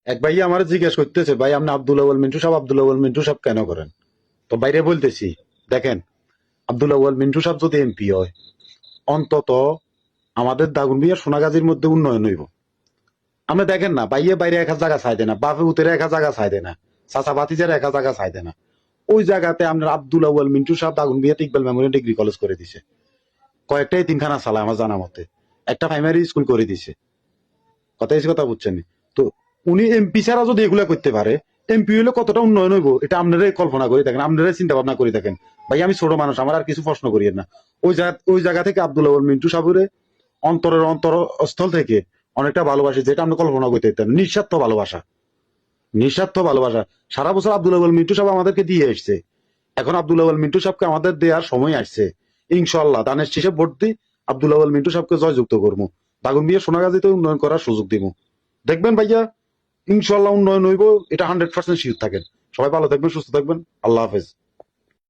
এক ভাই আমার জিজ্ঞেস করতেছে, ভাই আপনি আব্দুল আউয়াল মিন্টু সাহেব কেন করেন? তো বাইরে বলতেছি, দেখেন, আব্দুল আউয়াল মিন্টু সাহেব যদি এমপি হয়, অন্তত আমাদের দাগনভূঞা সোনাগাজীর মধ্যে উন্নয়ন হইব। আপনি দেখেন না, বাইয়ে বাইরে একা জায়গা চাই দেয় না, বাপে উতের একা জায়গা চাই দেয় না, চাচা ভাতিজার একা জায়গা চাই দেয় না। ওই জায়গাতে আপনার আব্দুল আউয়াল মিন্টু সাহেব দাগনভূঞাতে ইকবাল মেমোরিয়াল ডিগ্রি কলেজ করে দিছে, কয়েকটা এতিমখানা চালায় আমার জানা মতে, একটা প্রাইমারি স্কুল করে দিছে। কথা বুঝছেন? তো উনি এমপি ছাড়া যদি এগুলা করতে পারে, এমপি হলে কতটা উন্নয়ন হইব এটা আপনারাই কল্পনা করে থাকেন, আপনারাই চিন্তা ভাবনা করে থাকেন। ভাই আমি ছোট মানুষ, আমার আর কিছু প্রশ্ন করিয়েন না। ওই জায়গা থেকে আব্দুল আউয়াল মিন্টু সাহেবের অন্তরস্থল থেকে অনেকটা ভালোবাসি, যেটা আপনি কল্পনা করতে পারতেন। নিঃস্বার্থ ভালোবাসা, নিঃস্বার্থ ভালোবাসা। সারা বছর আব্দুল আউয়াল মিন্টু সাহেব আমাদেরকে দিয়ে এসছে, এখন আব্দুল আউয়াল মিন্টু সাহেবকে আমাদের দেওয়ার সময় আসছে। ইনশাল্লাহ ধানের শীষে ভোট দিই, আব্দুল আউয়াল মিন্টু সাহেবকে জয়যুক্ত করবো, দাগনভূঞা সোনাগাজীতে উন্নয়ন করার সুযোগ দিব। দেখবেন ভাইয়া, ইনশাল্লাহ উন্নয়ন হইব, এটা 100% শিওর থাকেন। সবাই ভালো থাকবেন, সুস্থ থাকবেন। আল্লাহ হাফেজ।